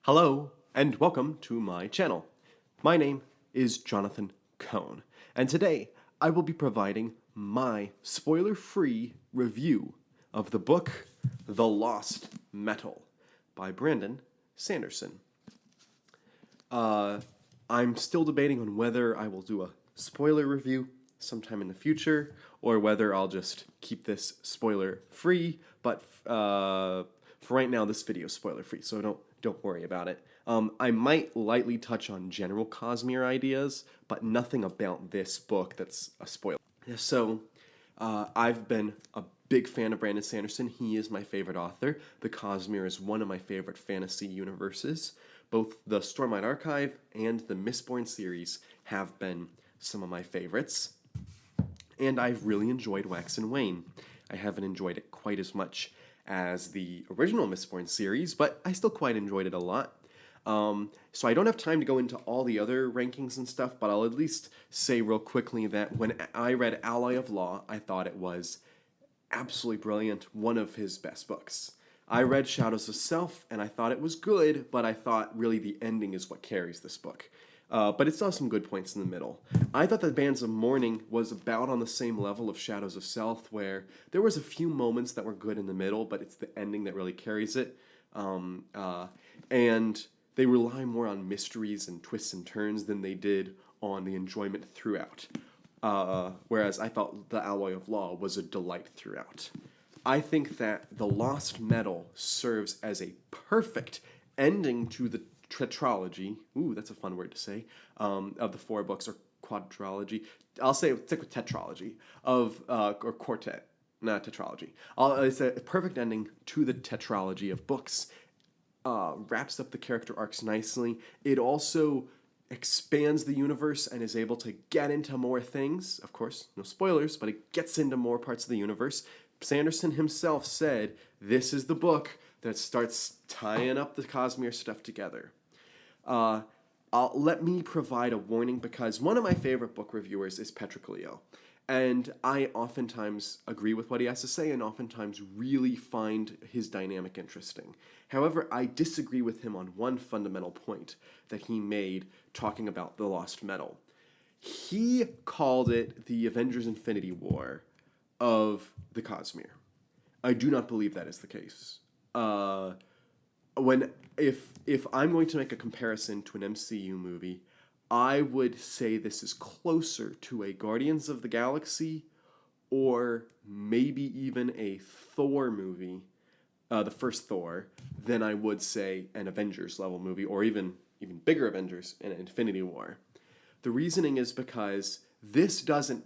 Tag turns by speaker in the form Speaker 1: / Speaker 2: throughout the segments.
Speaker 1: Hello, and welcome to my channel. My name is Jonathan Cohn, and today I will be providing my spoiler-free review of the book The Lost Metal by Brandon Sanderson. I'm still debating on whether I will do a spoiler review sometime in the future, or whether I'll just keep this spoiler-free, but for right now, this video is spoiler-free, so don't worry about it. I might lightly touch on general Cosmere ideas, but nothing about this book that's a spoiler. So, I've been a big fan of Brandon Sanderson. He is my favorite author. The Cosmere is one of my favorite fantasy universes. Both the Stormlight Archive and the Mistborn series have been some of my favorites. And I've really enjoyed Wax and Wayne. I haven't enjoyed it quite as much as the original Mistborn series, but I still quite enjoyed it a lot. So I don't have time to go into all the other rankings and stuff, but I'll at least say real quickly that when I read Alloy of Law, I thought it was absolutely brilliant, one of his best books. I read Shadows of Self, and I thought it was good, but I thought really the ending is what carries this book. But it still has some good points in the middle. I thought that Bands of Mourning was about on the same level of Shadows of Self, where there was a few moments that were good in the middle, but it's the ending that really carries it. And they rely more on mysteries and twists and turns than they did on the enjoyment throughout. Whereas I felt The Alloy of Law was a delight throughout. I think that The Lost Metal serves as a perfect ending to the tetralogy. Ooh, that's a fun word to say. Of the four books, or quadrilogy. I'll stick with tetralogy of or quartet, not tetralogy. It's a perfect ending to the tetralogy of books. Wraps up the character arcs nicely. It also expands the universe and is able to get into more things. Of course, no spoilers, but it gets into more parts of the universe. Sanderson himself said, this is the book that starts tying up the Cosmere stuff together. Let me provide a warning, because one of my favorite book reviewers is Patrick Leo. And I oftentimes agree with what he has to say and oftentimes really find his dynamic interesting. However, I disagree with him on one fundamental point that he made talking about The Lost Metal. He called it the Avengers Infinity War of the Cosmere. I do not believe that is the case. If I'm going to make a comparison to an MCU movie, I would say this is closer to a Guardians of the Galaxy or maybe even a Thor movie, the first Thor, than I would say an Avengers level movie, or even bigger Avengers in Infinity War. The reasoning is because this doesn't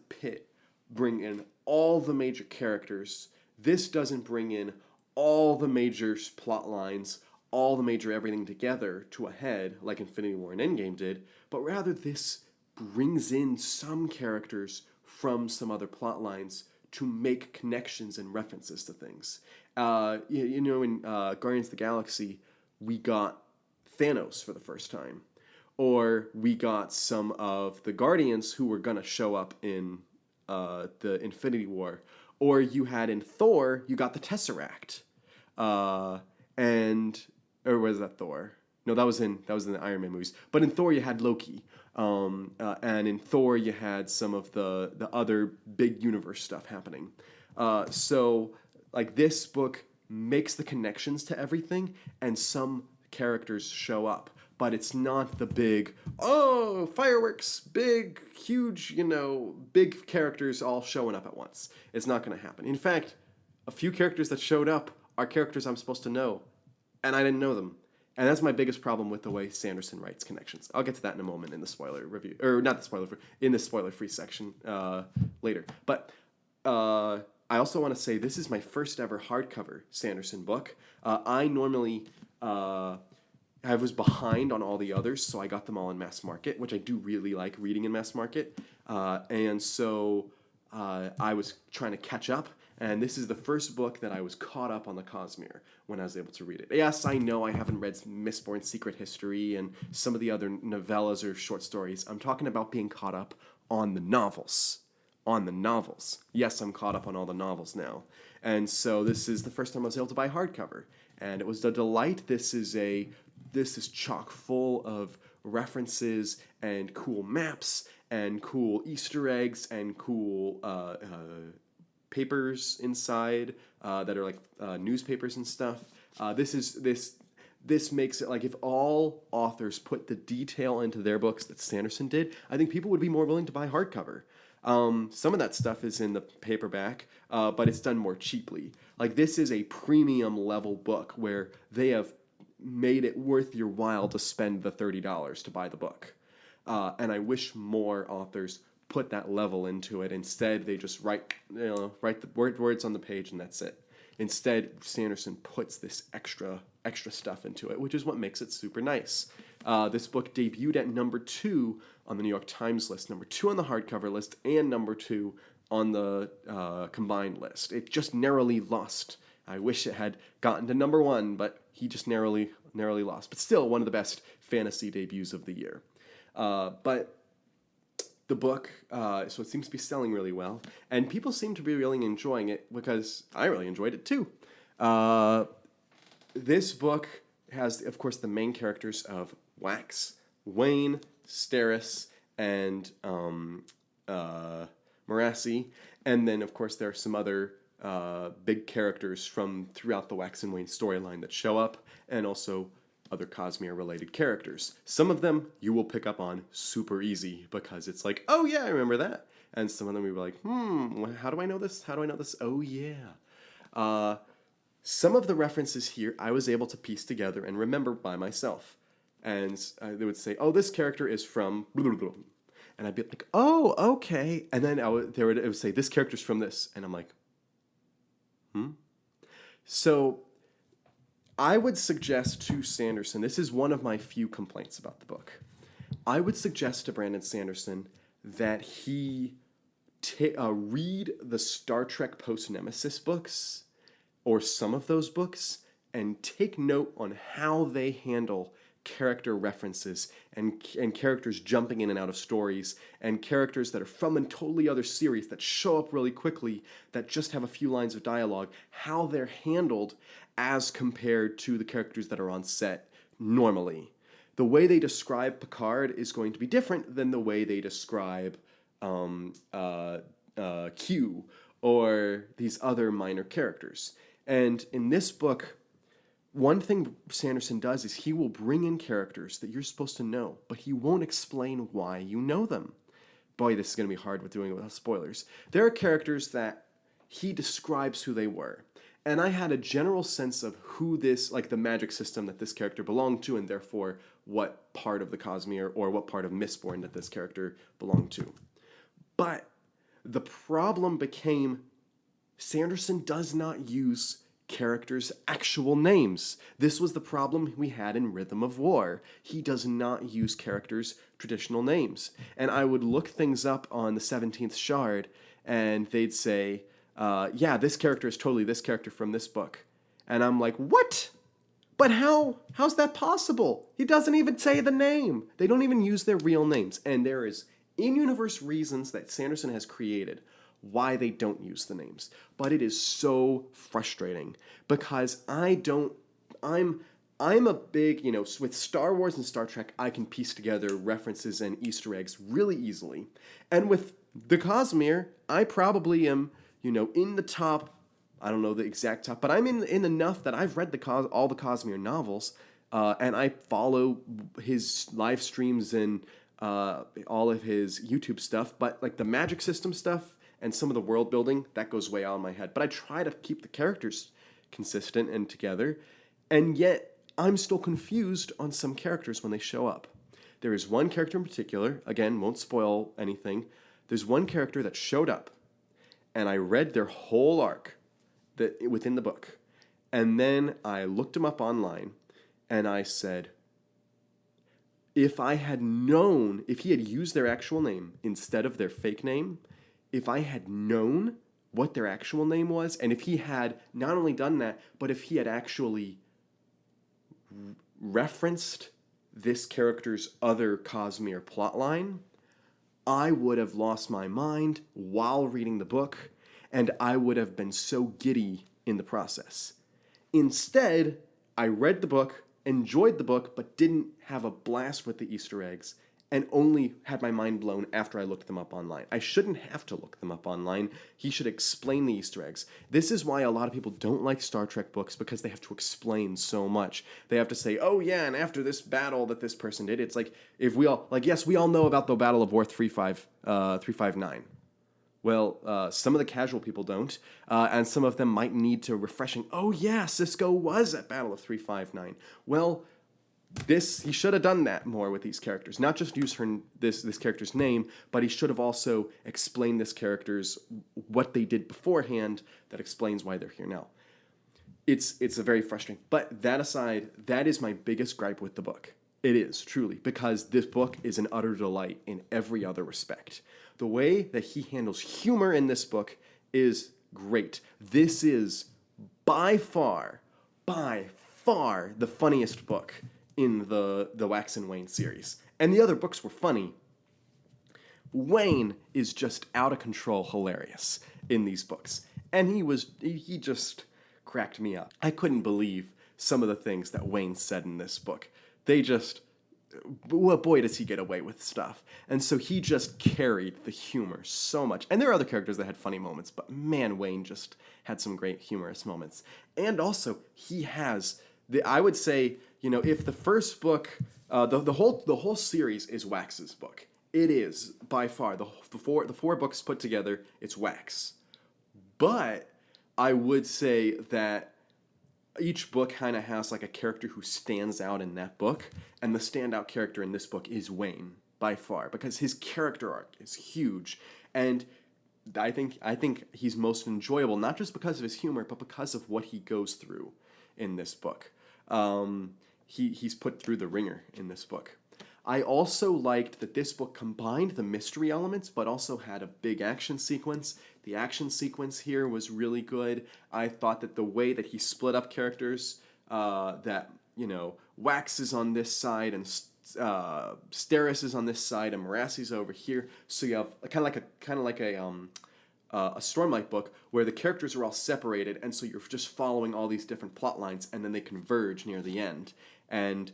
Speaker 1: bring in all the major characters. This doesn't bring in all the major plot lines, all the major everything together to a head like Infinity War and Endgame did, but rather this brings in some characters from some other plot lines to make connections and references to things. In Guardians of the Galaxy, we got Thanos for the first time. Or we got some of the Guardians who were going to show up in the Infinity War. Or you had in Thor, you got the Tesseract. Or was that Thor? No, that was in the Iron Man movies. But in Thor, you had Loki. And in Thor, you had some of the other big universe stuff happening. So, like, this book makes the connections to everything, and some characters show up. But it's not the big, fireworks, big, huge, big characters all showing up at once. It's not going to happen. In fact, a few characters that showed up are characters I'm supposed to know, and I didn't know them. And that's my biggest problem with the way Sanderson writes connections. I'll get to that in a moment in the spoiler review, or not the spoiler, in the spoiler-free section later. But I also want to say this is my first ever hardcover Sanderson book. I normally I was behind on all the others, so I got them all in mass market, which I do really like reading in mass market. And so I was trying to catch up, and this is the first book that I was caught up on the Cosmere when I was able to read it. Yes, I know I haven't read Mistborn's Secret History and some of the other novellas or short stories. I'm talking about being caught up on the novels. Yes, I'm caught up on all the novels now. And so this is the first time I was able to buy hardcover. And it was a delight. This is a this is chock full of references and cool maps and cool Easter eggs and cool papers inside that are like newspapers and stuff. This makes it like if all authors put the detail into their books that Sanderson did, I think people would be more willing to buy hardcover. Some of that stuff is in the paperback, but it's done more cheaply. Like this is a premium level book where they have made it worth your while to spend the $30 to buy the book. And I wish more authors put that level into it. Instead, they just write the words on the page and that's it. Instead, Sanderson puts this extra stuff into it, which is what makes it super nice. This book debuted at number 2 on the New York Times list, number 2 on the hardcover list, and number 2 on the combined list. It just narrowly lost. I wish it had gotten to number 1, but he just narrowly lost. But still, one of the best fantasy debuts of the year. But the book, so it seems to be selling really well, and people seem to be really enjoying it because I really enjoyed it too. This book has, of course, the main characters of Wax, Wayne, Steris, and Marasi, and then, of course, there are some other big characters from throughout the Wax and Wayne storyline that show up, and also other Cosmere-related characters. Some of them you will pick up on super easy because it's like, oh yeah, I remember that. And some of them you'll be like, how do I know this? How do I know this? Oh yeah. Some of the references here I was able to piece together and remember by myself. And they would say, oh, this character is from blah, blah, blah. And I'd be like, oh, okay. And then it would say, this character's from this. And I'm like, So I would suggest to Sanderson, this is one of my few complaints about the book. I would suggest to Brandon Sanderson that he read the Star Trek Post-Nemesis books, or some of those books, and take note on how they handle character references and characters jumping in and out of stories and characters that are from a totally other series that show up really quickly that just have a few lines of dialogue, how they're handled as compared to the characters that are on set normally. The way they describe Picard is going to be different than the way they describe Q or these other minor characters. And in this book, one thing Sanderson does is he will bring in characters that you're supposed to know, but he won't explain why you know them. Boy, this is going to be hard with doing it without spoilers. There are characters that he describes who they were. And I had a general sense of who this, like the magic system that this character belonged to, and therefore what part of the Cosmere or what part of Mistborn that this character belonged to. But the problem became Sanderson does not use characters' actual names. This was the problem we had in Rhythm of War. He does not use characters' traditional names. And I would look things up on the 17th Shard, and they'd say, yeah, this character is totally this character from this book. And I'm like, what? But how's that possible? He doesn't even say the name. They don't even use their real names. And there is in-universe reasons that Sanderson has created why they don't use the names. But it is so frustrating because I'm a big, with Star Wars and Star Trek, I can piece together references and Easter eggs really easily. And with the Cosmere, I probably am, in the top, I don't know the exact top, but I'm in enough that I've read all the Cosmere novels, and I follow his live streams and all of his YouTube stuff, but like the magic system stuff and some of the world building, that goes way out of my head. But I try to keep the characters consistent and together, and yet I'm still confused on some characters when they show up. There is one character in particular, again, won't spoil anything, there's one character that showed up, and I read their whole arc within the book, and then I looked him up online, and I said, if I had known, if he had used their actual name instead of their fake name, if I had known what their actual name was, and if he had not only done that, but if he had actually referenced this character's other Cosmere plotline, I would have lost my mind while reading the book, and I would have been so giddy in the process. Instead, I read the book, enjoyed the book but didn't have a blast with the Easter eggs and only had my mind blown after I looked them up online. I shouldn't have to look them up online. He should explain the Easter eggs. This is why a lot of people don't like Star Trek books, because they have to explain so much. They have to say, oh yeah, and after this battle that this person did, it's like, if we all, like, yes, we all know about the Battle of War 359. Well, some of the casual people don't, and some of them might need to refreshing. Oh yeah, Cisco was at Battle of 359. Well, he should have done that more with these characters. Not just use this character's name, but he should have also explained this character's what they did beforehand that explains why they're here now. It's a very frustrating. But that aside, that is my biggest gripe with the book. It is, truly, because this book is an utter delight in every other respect. The way that he handles humor in this book is great. This is by far the funniest book in the Wax and Wayne series. And the other books were funny. Wayne is just out of control hilarious in these books. And he just cracked me up. I couldn't believe some of the things that Wayne said in this book. Well, boy, does he get away with stuff. And so he just carried the humor so much. And there are other characters that had funny moments, but man, Wayne just had some great humorous moments. And also, he has I would say, if the first book, the whole series is Wax's book. It is by far the four books put together. It's Wax, but I would say that each book kind of has like a character who stands out in that book, and the standout character in this book is Wayne by far, because his character arc is huge, and I think he's most enjoyable not just because of his humor, but because of what he goes through in this book. He's put through the ringer in this book. I also liked that this book combined the mystery elements, but also had a big action sequence. The action sequence here was really good. I thought that the way that he split up characters, that, Wax is on this side and Steris is on this side and Marassi's over here. So you have kind of like a Stormlight book where the characters are all separated, and so you're just following all these different plot lines, and then they converge near the end. And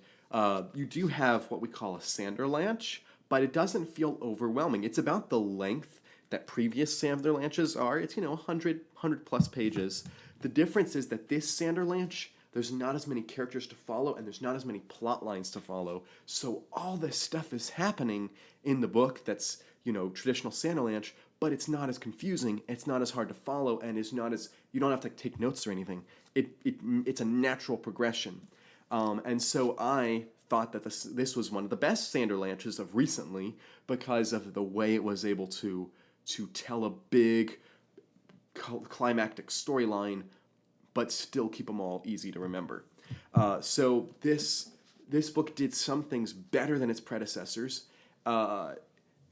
Speaker 1: you do have what we call a Sanderlanche, but it doesn't feel overwhelming. It's about the length that previous Sanderlanches are. It's 100 plus pages. The difference is that this Sanderlanche, there's not as many characters to follow, and there's not as many plot lines to follow. So all this stuff is happening in the book that's traditional Sanderlanche, but it's not as confusing, it's not as hard to follow, and it's not as, you don't have to take notes or anything. It's a natural progression. And so I thought that this was one of the best Sanderlanches of recently because of the way it was able to tell a big climactic storyline, but still keep them all easy to remember. So this book did some things better than its predecessors.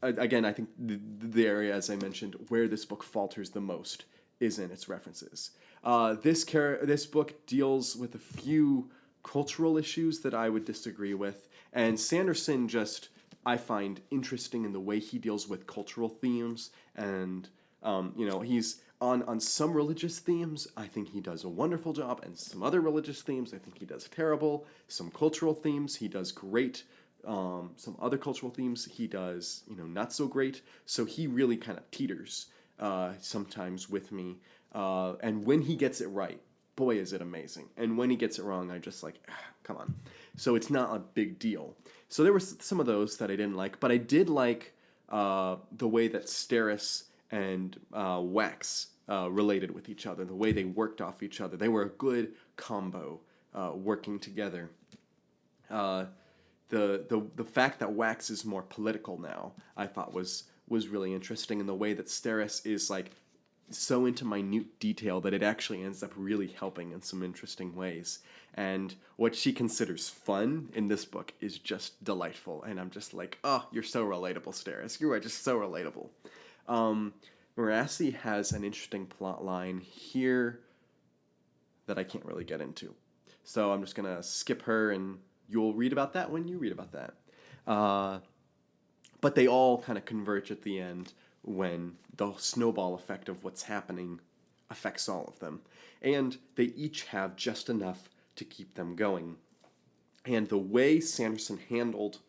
Speaker 1: Again, I think the area, as I mentioned, where this book falters the most is in its references. This book deals with a few cultural issues that I would disagree with, and Sanderson I find interesting in the way he deals with cultural themes, and he's on some religious themes, I think he does a wonderful job, and some other religious themes, I think he does terrible. Some cultural themes, he does great. Some other cultural themes he does, not so great. So he really kind of teeters sometimes with me. And when he gets it right, boy, is it amazing. And when he gets it wrong, I just come on. So it's not a big deal. So there were some of those that I didn't like, but I did like the way that Steris and Wax related with each other, the way they worked off each other. They were a good combo working together. The fact that Wax is more political now, I thought was really interesting, and the way that Steris is so into minute detail that it actually ends up really helping in some interesting ways. And what she considers fun in this book is just delightful, and I'm just oh, you're so relatable, Steris. You are just so relatable. Marassi has an interesting plot line here that I can't really get into. So I'm just going to skip her, and you'll read about that when you read about that. But they all kind of converge at the end when the snowball effect of what's happening affects all of them. And they each have just enough to keep them going. And the way Sanderson handled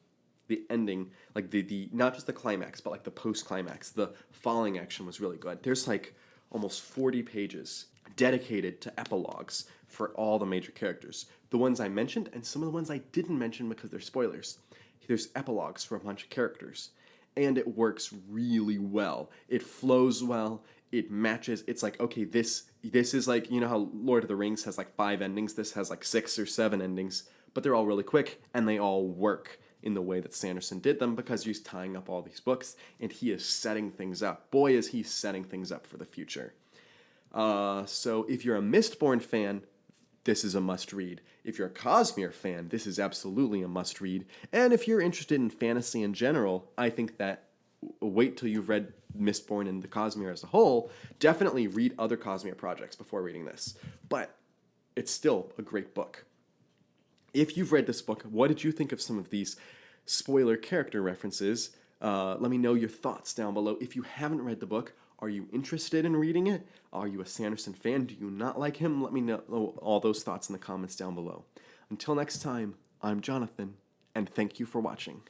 Speaker 1: the ending, like the not just the climax, but like the post-climax, the falling action was really good. There's like almost 40 pages dedicated to epilogues for all the major characters. The ones I mentioned and some of the ones I didn't mention because they're spoilers. There's epilogues for a bunch of characters. And it works really well. It flows well. It matches. It's like, okay, this is like, you know how Lord of the Rings has like 5 endings? This has like 6 or 7 endings, but they're all really quick and they all work in the way that Sanderson did them because he's tying up all these books and he is setting things up. Boy, is he setting things up for the future. So if you're a Mistborn fan, this is a must-read. If you're a Cosmere fan, this is absolutely a must-read. And if you're interested in fantasy in general, I think that wait till you've read Mistborn and the Cosmere as a whole. Definitely read other Cosmere projects before reading this. But it's still a great book. If you've read this book, what did you think of some of these spoiler character references? Let me know your thoughts down below. If you haven't read the book, are you interested in reading it? Are you a Sanderson fan? Do you not like him? Let me know all those thoughts in the comments down below. Until next time, I'm Jonathan, and thank you for watching.